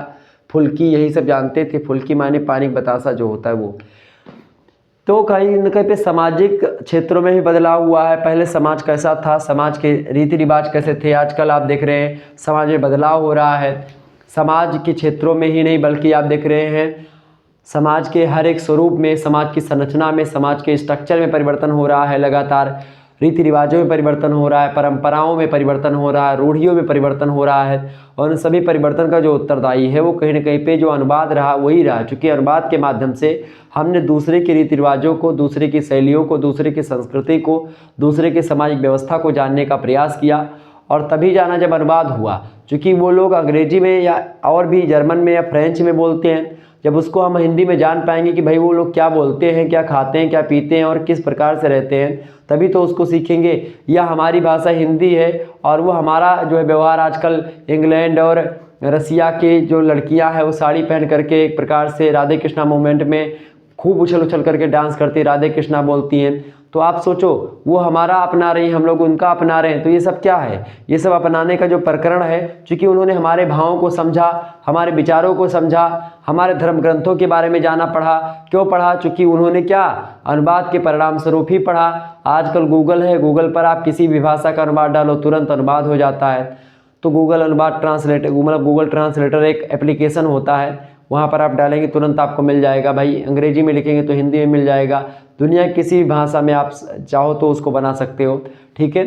फुल्की, यही सब जानते थे। फुल्की माने पानी बतासा जो होता है वो। तो कहीं न कहीं पे सामाजिक क्षेत्रों में भी बदलाव हुआ है। पहले समाज कैसा था, समाज के रीति रिवाज कैसे थे, आजकल आप देख रहे हैं समाज में बदलाव हो रहा है। समाज के क्षेत्रों में ही नहीं बल्कि आप देख रहे हैं समाज के हर एक स्वरूप में, समाज की संरचना में, समाज के स्ट्रक्चर में परिवर्तन हो रहा है लगातार। रीति रिवाजों में परिवर्तन हो रहा है, परंपराओं में परिवर्तन हो रहा है, रूढ़ियों में परिवर्तन हो रहा है। और उन सभी परिवर्तन का जो उत्तरदायी है वो कहीं न कहीं पे जो अनुवाद रहा वही रहा, क्योंकि अनुवाद के माध्यम से हमने दूसरे के रीति रिवाजों को, दूसरे की शैलियों को, दूसरे की संस्कृति को, दूसरे की सामाजिक व्यवस्था को जानने का प्रयास किया। और तभी जाना जब अनुवाद हुआ, क्योंकि वो लोग अंग्रेजी में या और भी जर्मन में या फ्रेंच में बोलते हैं, जब उसको हम हिंदी में जान पाएंगे कि भाई वो लोग क्या बोलते हैं, क्या खाते हैं, क्या पीते हैं और किस प्रकार से रहते हैं, तभी तो उसको सीखेंगे। या हमारी भाषा हिंदी है और वो हमारा जो है व्यवहार, आजकल इंग्लैंड और रसिया के जो लड़कियां हैं वो साड़ी पहन करके एक प्रकार से राधे कृष्णा मूवमेंट में खूब उछल उछल करके डांस करती, राधे कृष्णा बोलती हैं। तो आप सोचो, वो हमारा अपना रही हैं, हम लोग उनका अपना रहे हैं। तो ये सब क्या है, ये सब अपनाने का जो प्रकरण है, क्योंकि उन्होंने हमारे भावों को समझा, हमारे विचारों को समझा, हमारे धर्म ग्रंथों के बारे में जाना पढ़ा। क्यों पढ़ा? क्योंकि उन्होंने क्या, अनुवाद के परिणाम स्वरूप ही पढ़ा। आजकल गूगल है, गूगल पर आप किसी भी भाषा का अनुवाद डालो, तुरंत अनुवाद हो जाता है। तो गूगल अनुवाद ट्रांसलेटर, मतलब गूगल ट्रांसलेटर एक एप्लीकेशन होता है, वहाँ पर आप डालेंगे तुरंत आपको मिल जाएगा। भाई अंग्रेजी में लिखेंगे तो हिंदी में मिल जाएगा, दुनिया की किसी भी भाषा में आप चाहो तो उसको बना सकते हो, ठीक है।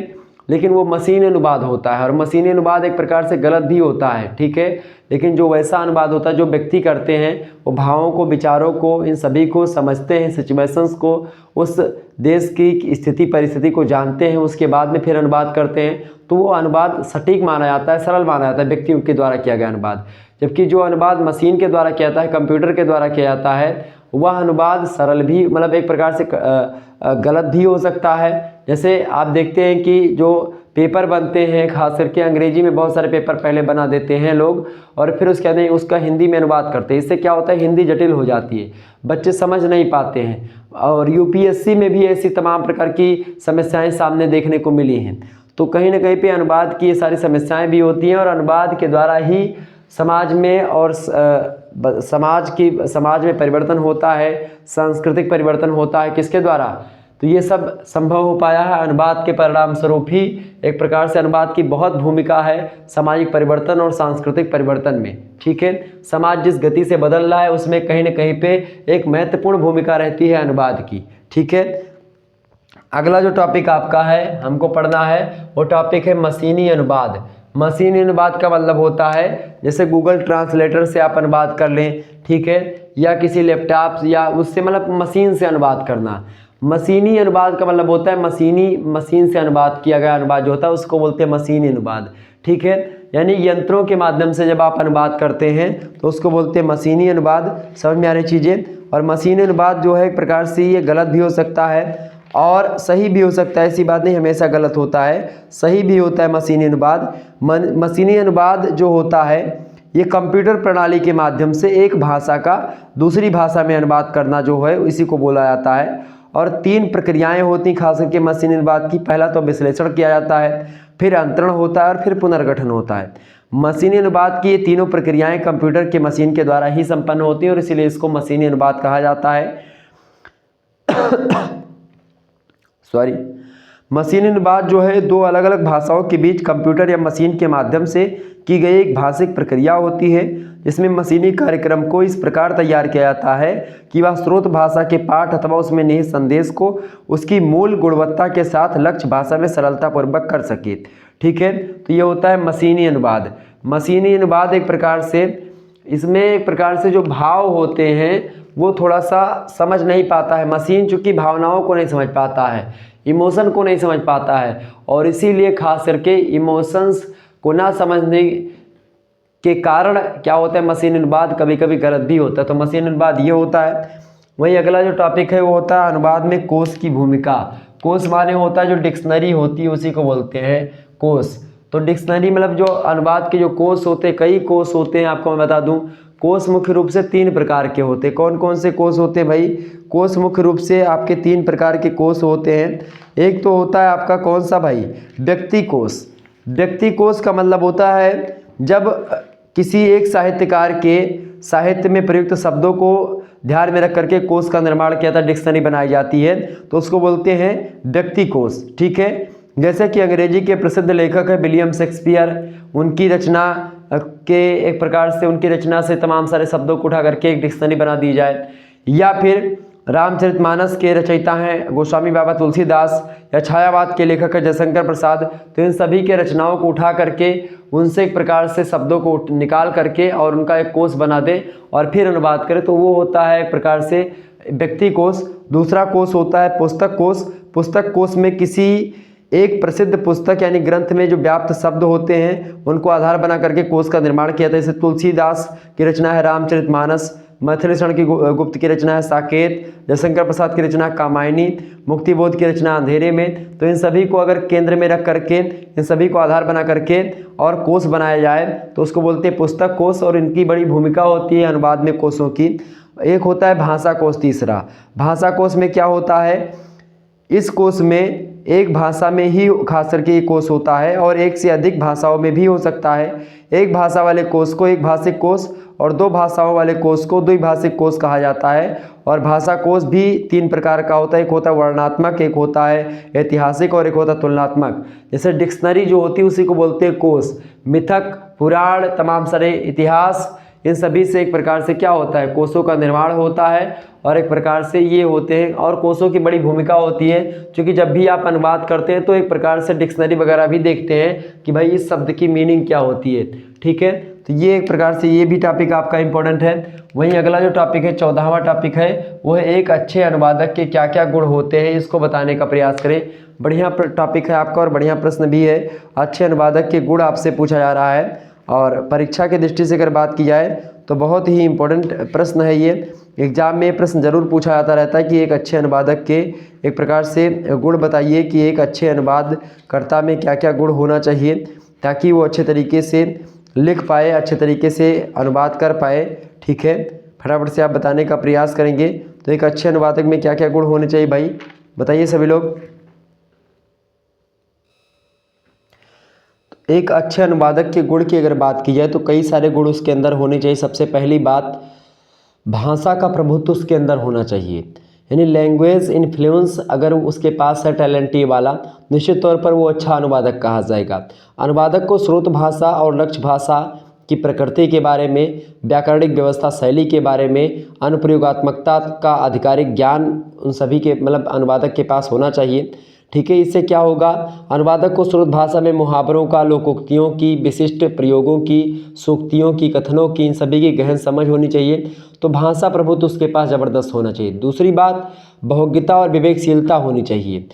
लेकिन वो मशीन अनुवाद होता है और मशीनी अनुवाद एक प्रकार से गलत भी होता है, ठीक है। लेकिन जो वैसा अनुवाद होता है जो व्यक्ति करते हैं, वो भावों को, विचारों को, इन सभी को समझते हैं, सिचुएशंस को, उस देश की स्थिति परिस्थिति को जानते हैं, उसके बाद में फिर अनुवाद करते हैं, तो वो अनुवाद सटीक माना जाता है, सरल माना जाता है व्यक्ति के द्वारा किया गया अनुवाद। जबकि जो अनुवाद मशीन के द्वारा किया जाता है, कंप्यूटर के द्वारा किया जाता है, वह अनुवाद सरल भी, मतलब एक प्रकार से गलत भी हो सकता है। जैसे आप देखते हैं कि जो पेपर बनते हैं, खास करके अंग्रेजी में बहुत सारे पेपर पहले बना देते हैं लोग और फिर उसके बाद उसका हिंदी में अनुवाद करते हैं। इससे क्या होता है, हिंदी जटिल हो जाती है, बच्चे समझ नहीं पाते हैं। और यूपीएससी में भी ऐसी तमाम प्रकार की समस्याएं सामने देखने को मिली हैं। तो कहीं ना कहीं पे अनुवाद की ये सारी समस्याएं भी होती हैं और अनुवाद के द्वारा ही समाज में और समाज में परिवर्तन होता है, सांस्कृतिक परिवर्तन होता है। किसके द्वारा? तो ये सब संभव हो पाया है अनुवाद के परिणाम स्वरूप ही। एक प्रकार से अनुवाद की बहुत भूमिका है सामाजिक परिवर्तन और सांस्कृतिक परिवर्तन में, ठीक है। समाज जिस गति से बदल रहा है उसमें कहीं ना कहीं पे एक महत्वपूर्ण भूमिका रहती है अनुवाद की, ठीक है। अगला जो टॉपिक आपका है हमको पढ़ना है वो टॉपिक है मशीनी अनुवाद। मशीनी अनुवाद का मतलब होता है जैसे गूगल ट्रांसलेटर से आप अनुवाद कर लें, ठीक है, या किसी लैपटॉप या उससे मतलब मशीन से अनुवाद करना। मशीनी अनुवाद का मतलब होता है मशीन से अनुवाद किया गया अनुवाद जो होता है उसको बोलते हैं मशीनी अनुवाद, ठीक है। यानी यंत्रों के माध्यम से जब आप अनुवाद करते हैं तो उसको बोलते हैं मशीनी अनुवाद। समझ में आ रही चीज़ें। और मशीनी अनुवाद जो है एक प्रकार से ये गलत भी हो सकता है और सही भी हो सकता है, ऐसी बात नहीं, हमेशा गलत होता है, सही भी होता है मशीनी अनुवाद। मशीनी अनुवाद जो होता है ये कंप्यूटर प्रणाली के माध्यम से एक भाषा का दूसरी भाषा में अनुवाद करना जो है इसी को बोला जाता है। और 3 प्रक्रियाएं होती खास करके मशीनी अनुवाद की। पहला तो विश्लेषण किया जाता है, फिर अंतरण होता है और फिर पुनर्गठन होता है। मशीनी अनुवाद की ये तीनों प्रक्रियाएं कंप्यूटर के मशीन के द्वारा ही संपन्न होती हैं और इसीलिए इसको मशीनी अनुवाद कहा जाता है। सॉरी, मशीनी अनुवाद जो है 2 अलग अलग भाषाओं के बीच कंप्यूटर या मशीन के माध्यम से की गई एक भाषिक प्रक्रिया होती है, जिसमें मशीनी कार्यक्रम को इस प्रकार तैयार किया जाता है कि वह स्रोत भाषा के पाठ अथवा उसमें निहित संदेश को उसकी मूल गुणवत्ता के साथ लक्ष्य भाषा में सरलतापूर्वक कर सके, ठीक है। तो ये होता है मशीनी अनुवाद। मशीनी अनुवाद एक प्रकार से इसमें एक प्रकार से जो भाव होते हैं वो थोड़ा सा समझ नहीं पाता है। मशीन चूँकि भावनाओं को नहीं समझ पाता है, इमोशन को नहीं समझ पाता है, और इसीलिए खास करके इमोशंस को ना समझने के कारण क्या होता है मशीनी अनुवाद कभी कभी गलत भी होता है। तो मशीनी अनुवाद ये होता है। वही अगला जो टॉपिक है वो होता है अनुवाद में कोश की भूमिका। कोश माने होता है जो डिक्शनरी होती है उसी को बोलते हैं कोश। तो डिक्शनरी मतलब जो अनुवाद के जो कोश होते हैं, कई कोश होते हैं, आपको मैं बता दूं। कोश मुख्य रूप से 3 प्रकार के होते हैं। कौन कौन से कोश होते हैं भाई? कोश मुख्य रूप से आपके 3 प्रकार के कोश होते हैं। एक तो होता है आपका कौन सा भाई? व्यक्ति कोश। व्यक्ति कोश का मतलब होता है जब किसी एक साहित्यकार के साहित्य में प्रयुक्त शब्दों को ध्यान में रख करके कोश का निर्माण किया था, डिक्शनरी बनाई जाती है, तो उसको बोलते हैं व्यक्ति कोश, ठीक है। जैसे कि अंग्रेजी के प्रसिद्ध लेखक है विलियम शेक्सपियर, उनकी रचना के एक प्रकार से उनकी रचना से तमाम सारे शब्दों को उठा करके एक डिक्शनरी बना दी जाए। या फिर रामचरितमानस के रचयिता हैं गोस्वामी बाबा तुलसीदास, या छायावाद के लेखक है जयशंकर प्रसाद। तो इन सभी के रचनाओं को उठा करके उनसे एक प्रकार से शब्दों को निकाल करके और उनका एक कोश बना दे और फिर अनुवाद करे, तो वो होता है एक प्रकार से व्यक्ति कोश। दूसरा कोश होता है पुस्तक कोश। पुस्तक कोश में किसी एक प्रसिद्ध पुस्तक यानी ग्रंथ में जो व्याप्त शब्द होते हैं उनको आधार बना करके कोश का निर्माण किया था। जैसे तुलसीदास की रचना है रामचरितमानस, मैथिलीशरण की गुप्त की रचना है साकेत, जयशंकर प्रसाद की रचना कामायनी, मुक्तिबोध की रचना अंधेरे में। तो इन सभी को अगर केंद्र में रख करके इन सभी को आधार बना करके और कोश बनाया जाए तो उसको बोलते हैं पुस्तक कोश। और इनकी बड़ी भूमिका होती है अनुवाद में कोशों की। एक होता है भाषा कोश। तीसरा भाषा कोश में क्या होता है? इस कोश में एक भाषा में ही खास करके ये कोश होता है और एक से अधिक भाषाओं में भी हो सकता है। एक भाषा वाले कोश को एक भाषिक कोश और 2 भाषाओं वाले कोश को द्विभाषिक कोश कहा जाता है। और भाषा कोश भी 3 प्रकार का होता है। एक होता है वर्णनात्मक, एक होता है ऐतिहासिक और एक होता है तुलनात्मक। जैसे डिक्शनरी जो होती है उसी को बोलते हैं कोश। मिथक, पुराण, तमाम सारे इतिहास, इन सभी से एक प्रकार से क्या होता है कोशों का निर्माण होता है और एक प्रकार से ये होते हैं। और कोशों की बड़ी भूमिका होती है क्योंकि जब भी आप अनुवाद करते हैं तो एक प्रकार से डिक्शनरी वगैरह भी देखते हैं कि भाई इस शब्द की मीनिंग क्या होती है, ठीक है। तो ये एक प्रकार से ये भी टॉपिक आपका इंपॉर्टेंट है। वहीं अगला जो टॉपिक है 14वां टॉपिक है वो है एक अच्छे अनुवादक के क्या क्या गुण होते हैं, इसको बताने का प्रयास करें। बढ़िया टॉपिक है आपका और बढ़िया प्रश्न भी है। अच्छे अनुवादक के गुण आपसे पूछा जा रहा है और परीक्षा की दृष्टि से अगर बात की जाए तो बहुत ही इम्पोर्टेंट प्रश्न है ये। एग्जाम में प्रश्न जरूर पूछा जाता रहता है कि एक अच्छे अनुवादक के एक प्रकार से गुण बताइए कि एक अच्छे अनुवादकर्ता में क्या क्या गुण होना चाहिए ताकि वो अच्छे तरीके से लिख पाए, अच्छे तरीके से अनुवाद कर पाए, ठीक है। फटाफट से आप बताने का प्रयास करेंगे। तो एक अच्छे अनुवादक में क्या क्या गुण होने चाहिए भाई, बताइए सभी लोग। एक अच्छे अनुवादक के गुण की अगर बात की जाए तो कई सारे गुण उसके अंदर होने चाहिए। सबसे पहली बात, भाषा का प्रभुत्व उसके अंदर होना चाहिए, यानी लैंग्वेज इन्फ्लुएंस अगर उसके पास है टैलेंट वाला, निश्चित तौर पर वो अच्छा अनुवादक कहा जाएगा। अनुवादक को स्रोत भाषा और लक्ष्य भाषा की प्रकृति के बारे में, व्याकरणिक व्यवस्था शैली के बारे में, अनुप्रयोगात्मकता का आधिकारिक ज्ञान उन सभी के मतलब अनुवादक के पास होना चाहिए। ठीक है, इससे क्या होगा, अनुवादक को श्रुत भाषा में मुहावरों का, लोकोक्तियों की, विशिष्ट प्रयोगों की, सूक्तियों की, कथनों की, इन सभी की गहन समझ होनी चाहिए। तो भाषा प्रभुत्व उसके पास ज़बरदस्त होना चाहिए। दूसरी बात, बहुज्ञता और विवेकशीलता होनी चाहिए,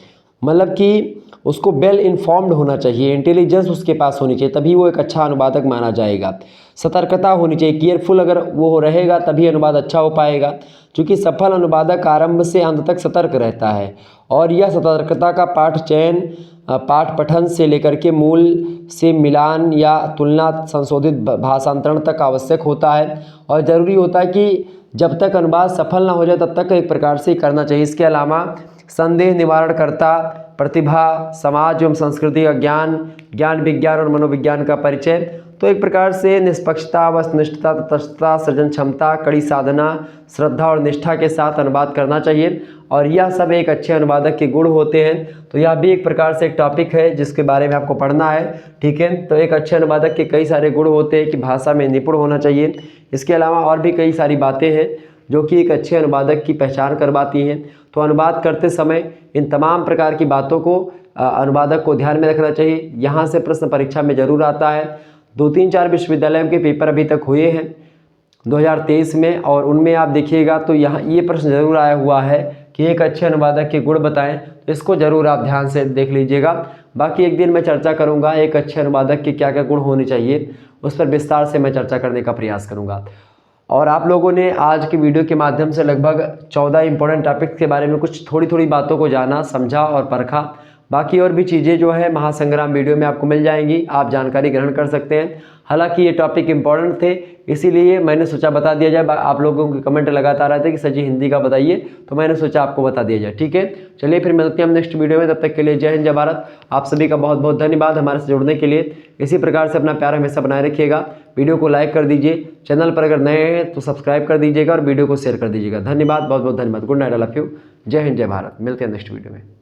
मतलब कि उसको वेल इन्फॉर्म्ड होना चाहिए, इंटेलिजेंस उसके पास होनी चाहिए, तभी वो एक अच्छा अनुवादक माना जाएगा। सतर्कता होनी चाहिए, केयरफुल अगर वो रहेगा तभी अनुवाद अच्छा हो पाएगा, क्योंकि सफल अनुवादक आरंभ से अंत तक सतर्क रहता है और यह सतर्कता का पाठ चयन, पाठ पठन से लेकर के मूल से मिलान या तुलना, संशोधित भाषांतरण तक आवश्यक होता है। और ज़रूरी होता है कि जब तक अनुवाद सफल ना हो जाए तब तक एक प्रकार से करना चाहिए। इसके अलावा संदेह निवारणकर्ता, प्रतिभा, समाज एवं संस्कृति का ज्ञान, ज्ञान विज्ञान और मनोविज्ञान का परिचय, तो एक प्रकार से निष्पक्षता, वस्तुनिष्ठता, तटस्थता, सृजन क्षमता, कड़ी साधना, श्रद्धा और निष्ठा के साथ अनुवाद करना चाहिए। और यह सब एक अच्छे अनुवादक के गुण होते हैं। तो यह भी एक प्रकार से एक टॉपिक है जिसके बारे में आपको पढ़ना है। ठीक है, तो एक अच्छे अनुवादक के कई सारे गुण होते हैं कि भाषा में निपुण होना चाहिए। इसके अलावा और भी कई सारी बातें हैं जो कि एक अच्छे अनुवादक की पहचान करवाती हैं। तो अनुवाद करते समय इन तमाम प्रकार की बातों को अनुवादक को ध्यान में रखना चाहिए। यहाँ से प्रश्न परीक्षा में ज़रूर आता है। 2-3-4 विश्वविद्यालयों के पेपर अभी तक हुए हैं 2023 में, और उनमें आप देखिएगा तो यहाँ ये प्रश्न ज़रूर आया हुआ है कि एक अच्छे अनुवादक के गुण बताएं। तो इसको ज़रूर आप ध्यान से देख लीजिएगा। बाकी एक दिन मैं चर्चा करूँगा एक अच्छे अनुवादक के क्या क्या गुण होने चाहिए, उस पर विस्तार से मैं चर्चा करने का प्रयास करूँगा। और आप लोगों ने आज की वीडियो के माध्यम से लगभग 14 इंपॉर्टेंट टॉपिक्स के बारे में कुछ थोड़ी थोड़ी बातों को जाना, समझा और परखा। बाकी और भी चीज़ें जो है महासंग्राम वीडियो में आपको मिल जाएंगी, आप जानकारी ग्रहण कर सकते हैं। हालांकि ये टॉपिक इंपॉर्टेंट थे, इसीलिए मैंने सोचा बता दिया जाए। आप लोगों के कमेंट लगातार आते कि सर जी हिंदी का बताइए, तो मैंने सोचा आपको बता दिया जाए। ठीक है, चलिए फिर मिलते हैं हम नेक्स्ट वीडियो में। तब तक के लिए जय हिंद, जय भारत। आप सभी का बहुत बहुत धन्यवाद हमारे से जुड़ने के लिए। इसी प्रकार से अपना प्यार हमेशा बनाए रखिएगा। वीडियो को लाइक कर दीजिए, चैनल पर अगर नए हैं तो सब्सक्राइब कर दीजिएगा और वीडियो को शेयर कर दीजिएगा। धन्यवाद, बहुत बहुत धन्यवाद। Good night, I love you. जय हिंद, जय भारत। मिलते हैं नेक्स्ट वीडियो में।